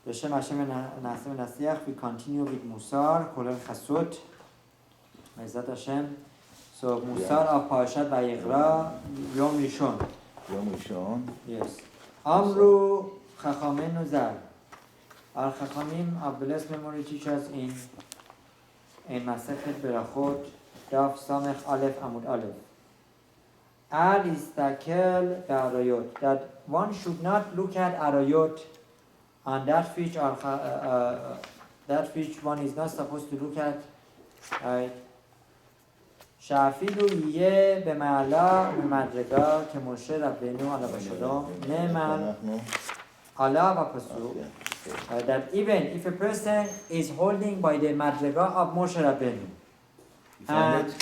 בשם השם נעשה ונצליח. We continue with מוסר, כולל חסות. בעזרת השם. So, מוסר על פרשת ויקרא, יום ראשון. יום ראשון. Yes. אמרו חכמינו ז"ל. Our חכמים, our blessed memory teachers in מסכת ברכות, דף סמך א' עמוד א'. אל יסתכל בעריות. That one should not look at arayot and that which one is not supposed to look at. Right? שאפילו יהיה במעלה ובמדרגה כמשה רבנו עליו השלום נאמר עליו הפסוק that even if a person is holding by the madriga of Moshe Rabbeinu and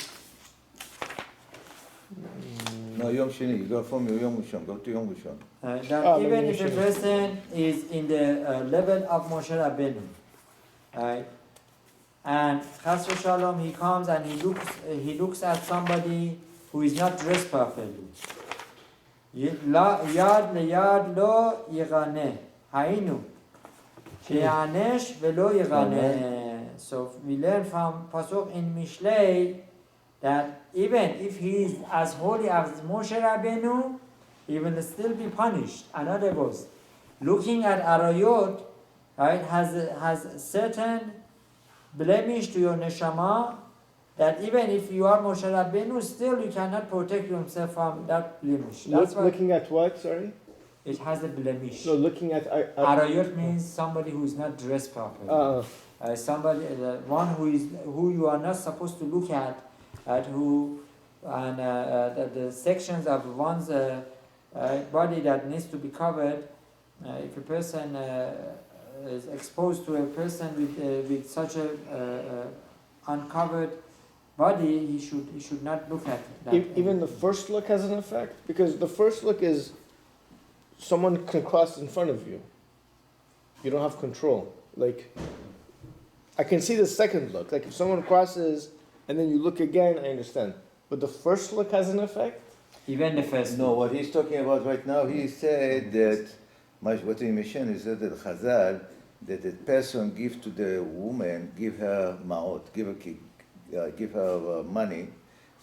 no, יום שני, you go from יום ראשון, go to יום ראשון. That even if a person is in the level of Moshe Rabbeinu, right? And Chas v'Shalom, he comes and he looks at somebody who is not dressed perfectly. Yad leyad lo yigane. Hainu. She'anesh velo yigane. So we learn from Pasuk in Mishlei that even if he is as holy as Moshe Rabbeinu, he will still be punished. In other words, looking at Arayot, right, has certain blemish to your neshama, that even if you are Moshe Rabbeinu, still you cannot protect yourself from that blemish. That's looking at what, sorry? It has a blemish. So looking at... Arayot means somebody who is not dressed properly. Somebody, one who you are not supposed to look at, the sections of one's body that needs to be covered. If a person is exposed to a person with such a uncovered body, he should not look at that. Even the first look has an effect, because the first look is someone can cross in front of you. You don't have control. Like, I can see the second look. Like if someone crosses and then you look again, I understand. But the first look has an effect? Even the first No, what he's talking about right now, he said that, what he mentioned is that Chazal, that a person give to the woman, give her ma'ot, give her money,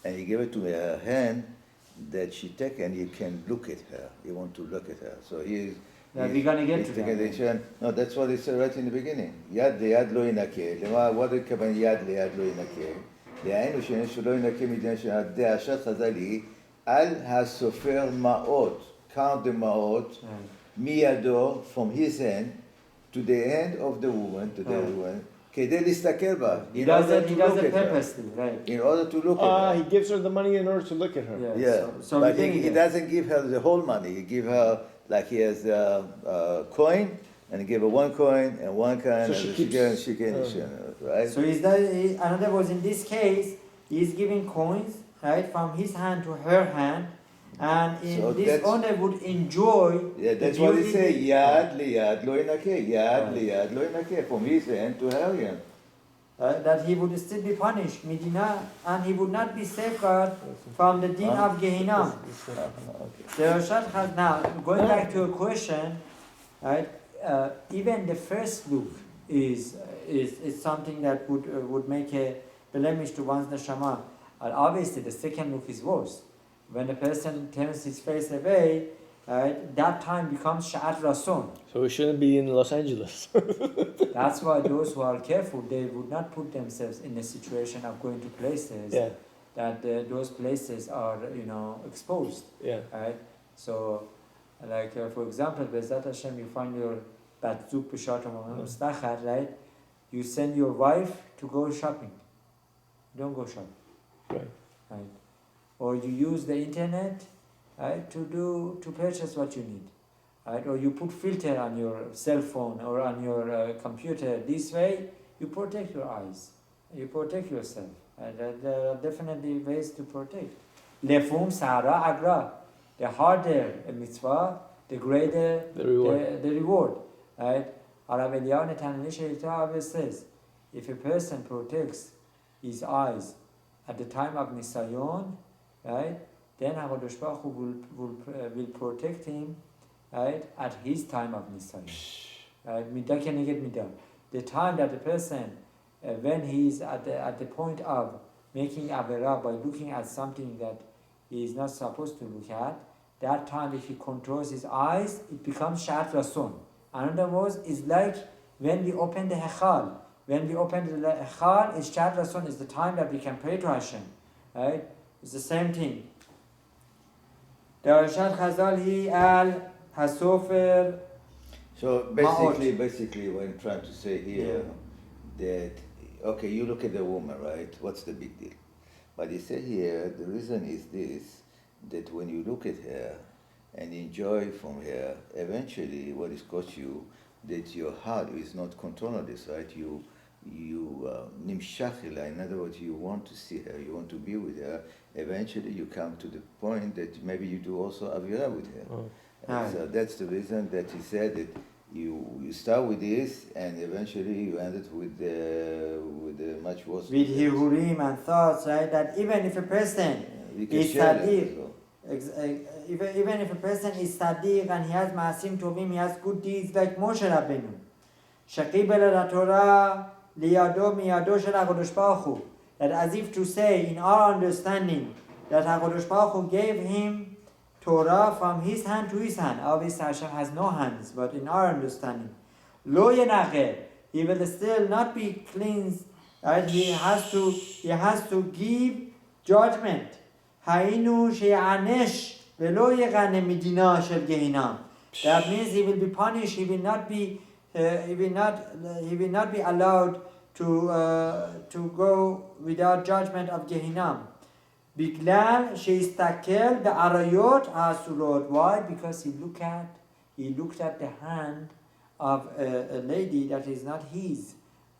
and he gave it to her hand that she take and you can look at her. You want to look at her. So we're going to get to that. No, that's what he said right in the beginning. Yad leyad lo yinakeh. What did kavan yad leyad lo yinakeh? דהיינו שלא ינקה מדיין דאשת חז"ל היא על הסופר מעות, count the מעות מידו, from his hand to the hand of the woman, כדי להסתכל בה. He does it purposely, right? In order to look at her. He gives her the money in order to look at her. Yeah. So but he doesn't give her the whole money. He give her, like he has a coin, and he give her one coin and one coin, so and she can right? So in other words, in this case, he's giving coins, right, from his hand to her hand, and this owner would enjoy. Yeah, that's what he say. Yad liyad lo yinakeh. Yad liyad lo yinakeh. From his hand to her hand. That he would still be punished, Medina, and he would not be safeguarded from the din of Gehinnom. The Rashad has now, going back to a question, right? Even the first look is something that would make a blemish to one's neshama. And obviously, the second look is worse. When the person turns his face away, that time becomes sha'at rason. So we shouldn't be in Los Angeles. That's why those who are careful, they would not put themselves in a situation of going to places that those places are, exposed. Yeah. Right. So, like for example, Bezat Hashem, you find your batzuk b'shat mustachar, right? You send your wife to go shopping. Don't go shopping. Right. Or you use the internet, right, to purchase what you need. Right? Or you put filter on your cell phone or on your computer. This way, you protect your eyes. You protect yourself. There are definitely ways to protect. Lefum sara agra. The harder a mitzvah, the greater the reward. Right? Arav Eliyahu Netanyahu Sheitah says, if a person protects his eyes at the time of Nisayon, right, then HaKadosh Baruch Hu will protect him, right, at his time of Nisayon. Midah keneged midah. The time that the person, when he is at the point of making avera by looking at something that he is not supposed to look at, that time if he controls his eyes, it becomes shat rason. In other words, it's like when we open the hechal. When we open the hechal, it's shat rason, is the time that we can pray to Hashem. Right? It's the same thing. Darashat Chazal hi al hasofer. So basically, what I'm trying to say here, that okay, you look at the woman, right? What's the big deal? But he said here, the reason is this, that when you look at her and enjoy from her, eventually what is cost you, that your heart is not controlling this, right? You nimshach ela, in other words, you want to see her, you want to be with her. Eventually you come to the point that maybe you do also avira with her. So that's the reason that he said that you start with this and eventually you end it with the much worse. With hirurim and thoughts, right? That even if a person is sadiq, even if a person is sadiq and he has maasim tovim, he has good deeds like Moshe Rabbeinu. Shaqib el Torah liyado miyado shel HaKadosh Baruch Hu. That as if to say, in our understanding, that HaKadosh Baruch Hu gave him Torah from his hand to his hand. Obviously Hashem has no hands, but in our understanding, Lo yenacheh, he will still not be cleansed. Right? He has to give judgment. Hainu she'anesh velo yegane midina shel gehinam. That means he will be punished. He will not be allowed to go without judgment of Gehinam. Biglal sheistakel be'arayot ha'asurot. Why? Because he looked at the hand of a lady that is not his.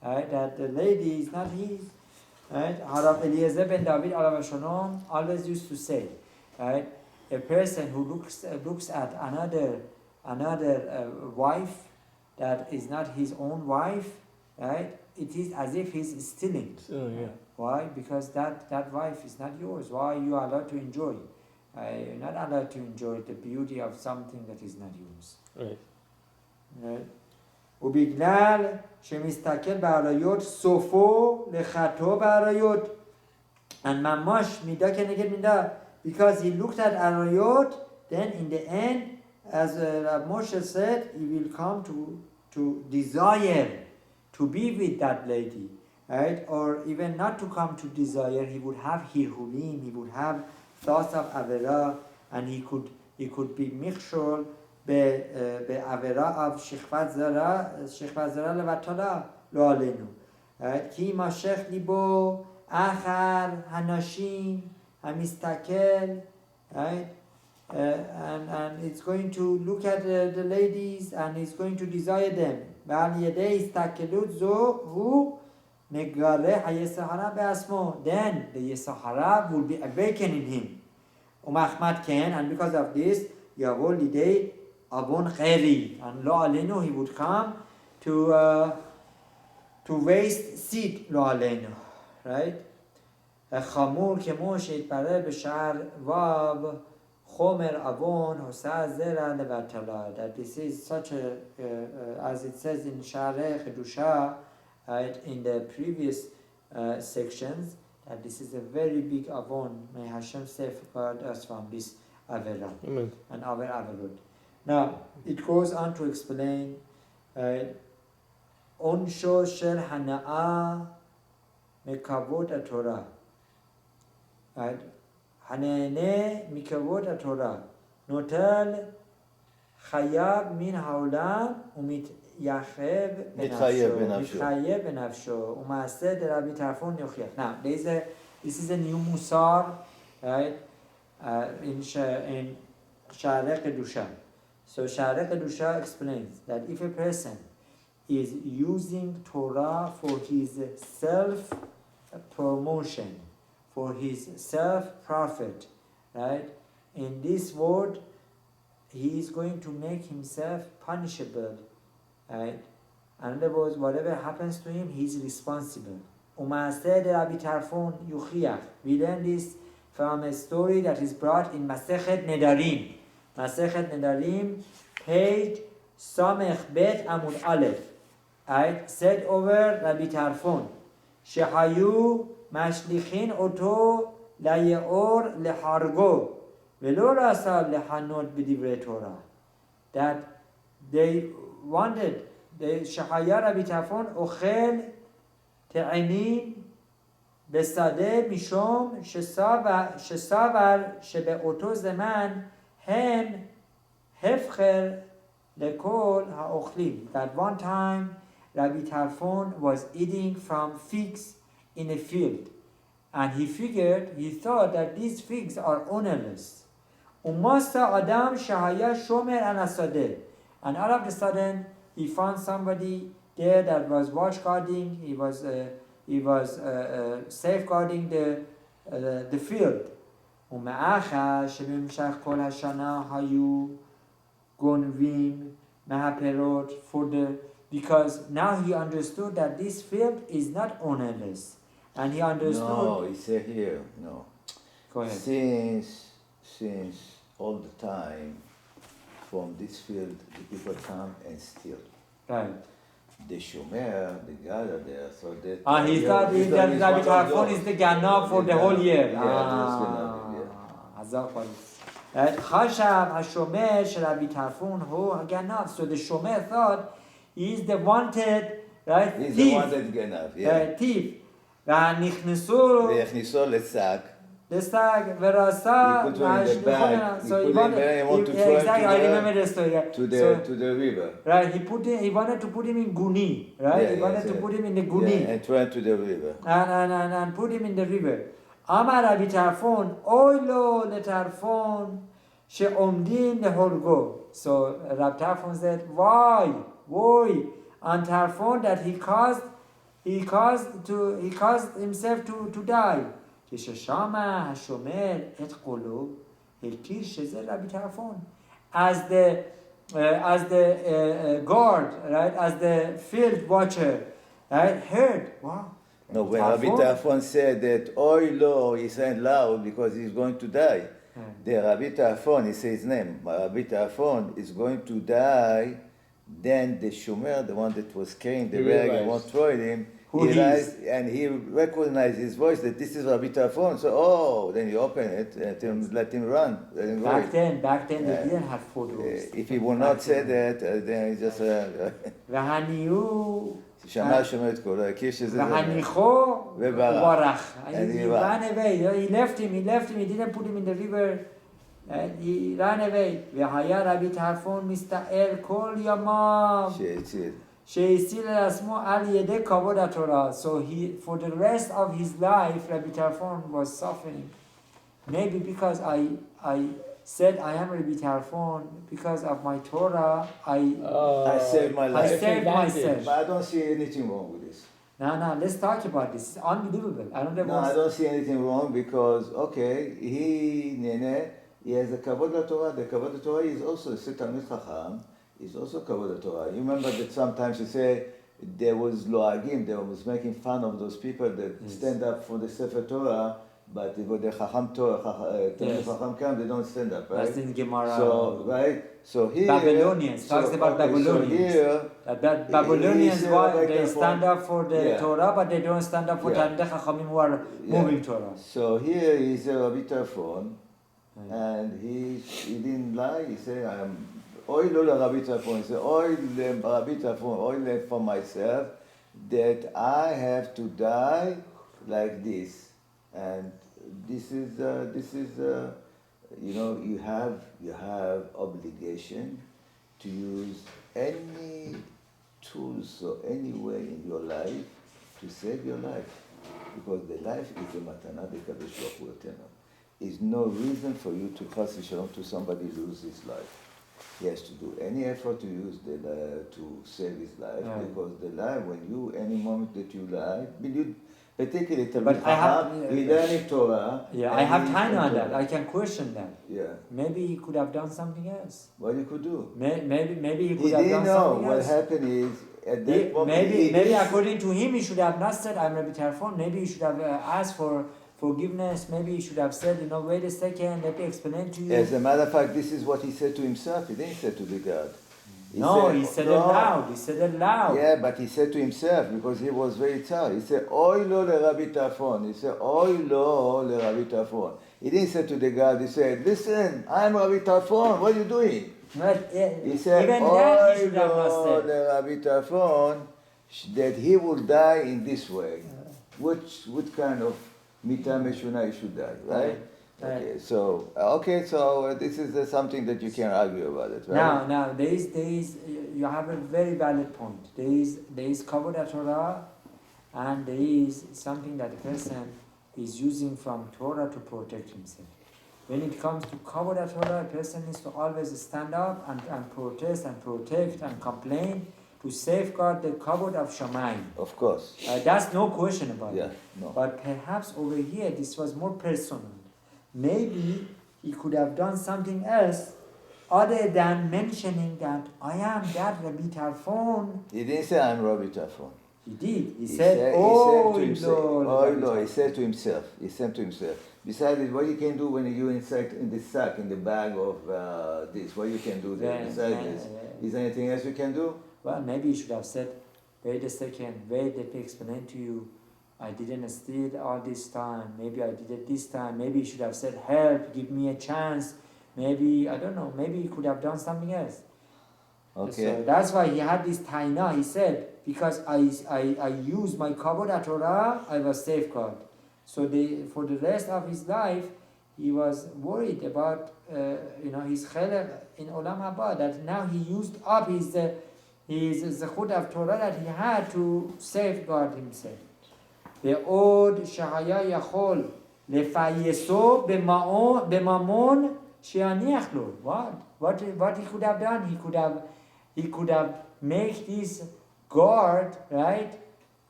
Right? That the lady is not his. Right? Harav Eliezer ben David alav shalom always used to say, right? A person who looks at another wife that is not his own wife, right? It is as if he's stealing. Why? Because that wife is not yours. Why are you allowed to enjoy? You're not allowed to enjoy the beauty of something that is not yours. Right. Right? ובגלל שמסתכל בעריות סופו לחטוא בעריות. And ממש מידה כנגד מידה. Because he looked at arayot, then in the end, as Rav Moshe said, he will come to desire to be with that lady, right? Or even not to come to desire, he would have hirhulim, he would have thoughts of avera, and he could be mikshol בעבירה of שכבת זרה לבטלה, לא עלינו. כי יימשך ליבו אחר הנשים המסתכל, right? And it's going to look at the ladies and it's going to desire them. ועל ידי הסתכלות זו הוא מגרה היסחרה בעצמו. Then the יסחרה will be awakened in him. ומחמד כן, and because of this, יבוא לידי Abon Kheri, and Lo Alenu, he would come to waste seed Lo Alenu, right? Chamur Kemo Sheitpareh B'Shar Vav Chomer Avon Hosa Zera Levatala. That this is such a, as it says in Sharei kedusha, right, in the previous sections, that this is a very big Avon. May Hashem safeguard us from this Avera. Amen. And our Averut. Now, it goes on to explain Onsho shel hana'a mekavod HaTorah. Right? Hanene mikavod HaTorah. Notel chayab min haolam umit yachev benafsho. Umaaseh de Rabbi Tarfon yochiach. Now, this is a new musar, right? In Sharei kedusha. So Sharei kedusha explains that if a person is using Torah for his self-promotion, for his self-profit, right? In this world, he is going to make himself punishable, right? In other words, whatever happens to him, he is responsible. Umaaseh de Rabbi Tarfon yuchiach. We learn this from a story that is brought in Masechet Nedarim. Masechet Nedarim, page Samech Bet Amud Aleph. Right? Said over Rabbi Tarfon. Shehayu Mashlichin Oto Layeor Lehargo. Velo Rasa Lehanot B'divrei Torah. That they wanted, the Shehaya Rabbi Tarfon Ochel Te'enin בשדה משום שסבר שבאותו זמן הם הפכר לכל האוכלים. That one time Rabbi Tarfon was eating from figs in a field, and he thought that these figs are ownerless. ומסה אדם שהיה שומר על השדה, and all of a sudden he found somebody there that was watch guarding. He was safeguarding the field. ומאחר שבמשך כל השנה היו גונבים מהפירות because now he understood that this field is not ownerless, and he understood. No, he said here. No. Go ahead. Since all the time from this field the people come and steal. Right. The shomer, the gather there, so that. He thought that Rabbi Tarfon is the ganav for the whole year. Right? Chashav HaShomer shel Rabbi Tarfon hu haganav. So the shomer thought he is the wanted, right? He's thief. the wanted ganav, yeah. Thief. והנכנסו והכניסו לשק. לשק ורסה. He put one in the bag. So he put him there. He wanted to throw exactly, I remember the story. To the river. Right, he wanted to put him in Guni, right? He wanted to put him in the Guni. Yeah, and throw him to the river. And put him in the river. Amar Rabbi Tarfon, oy lo letarfon she'omdim lehorgo. So Rabbi Tarfon said, why? And Tarfon that he caused himself to die. כששמע השומר את קולו, הכיר שזה רבי טרפון. As the guard, right, as the field watcher, right, heard, wow. No, when Rabbi Tarfon said that, oy lo, he said loud because he's going to die. The Rabbi Tarfon, he says his name, Rabbi Tarfon is going to die. Then the shomer, the one that was carrying the bag and won't throw it him, he realized, and he recognized his voice that this is Rabbi Tarfon. So, then you open it and let him run. Let him back then they didn't have photos. If he will not say that, then he just... והניעו... שמע השומר את קולו, הכיר שזה... והניחו וברח. And he ran away. He left him. He didn't put him in the river. And he ran away. והיה רבי טרפון מסתער כל ימיו. שהציל לעצמו על ידי כבוד התורה. So for the rest of his life, Rabbi Tarfon was suffering. Maybe because I said I am Rabbi Tarfon, because of my Torah, I saved my life. I saved myself. But I don't see anything wrong with this. No, let's talk about this. It's unbelievable. I don't see anything wrong because, okay, he has a kavod Torah. The kavod Torah is also a Talmid Chacham. Is also kavod Torah. You remember that sometimes you say there was loagim, they was making fun of those people that stand up for the Sefer Torah, but when the Chacham Torah, Chacham come, they don't stand up, right? That's in Gemara. So here Babylonians talks about Babylonians. So here, Babylonians they stand up for the Torah, but they don't stand up for Talmidei Chachamim who are moving Torah. So here is a Rabbi Tarfon, and he didn't lie. He said, "I am." Oy lo Rabbi Tarfon. He said, oy le Rabbi Tarfon, oy le for myself, that I have to die like this. And this is you have obligation to use any tools or any way in your life to save your life. Because the life is a matana de kedusha pu'etena. Is no reason for you to chas v'shalom to somebody lose his life. He has to do any effort to use to save his life, because the life, any moment that you lie, particularly he learning Torah. I have time on that. I can question that. Yeah. Maybe he could have done something else. What he could do? Maybe he could have done something else. What happened is at that moment. Maybe according to him, he should have not said, "I'm Rabbi Tarfon." Maybe he should have asked for forgiveness. Maybe he should have said, wait a second, let me explain to you. As a matter of fact, this is what he said to himself. He didn't say to the God. He said it loud. He said it loud. Yeah, but he said to himself, because he was very tired, he said, Oy lo leRabbi Tarfon. He said, Oy lo leRabbi Tarfon. He didn't say to the God, he said, listen, I'm Rabbi Tarfon, what are you doing? But He said, even that he Oy should have not lo said. leRabbi Tarfon, that he will die in this way. What kind of mita meshuna he should die, right? Okay, so this is something that you can argue about it, right? Now, there is, you have a very valid point. There is Kavod Torah, and there is something that a person is using from Torah to protect himself. When it comes to Kavod Torah, a person needs to always stand up and protest and protect and complain to safeguard the Kavod of Shamayim. Of course. That's no question about it. No. But perhaps over here, this was more personal. Maybe he could have done something else other than mentioning that I am that Rabbi Tarfon. He didn't say I'm Rabbi Tarfon. He did. He said said to himself. He said to himself. Besides, what you can do when you insert in the sack, in the bag of this, what you can do there besides this? Is there anything else you can do? Well, maybe you should have said, wait a second, wait, let me explain to you. I didn't steal all this time. Maybe I did it this time. Maybe you should have said, help, give me a chance. Maybe, I don't know, maybe he could have done something else. Okay. So that's why he had this taina. He said, because I used my Kavod Torah, I was safeguarded. So for the rest of his life, he was worried about his chelek in Olam Haba, that now he used up his zechut of Torah that he had to safeguard himself. בעוד שהיה יכול לפייסו בממון שיניח לו. What he could have done? He could have made this guard, right,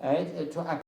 to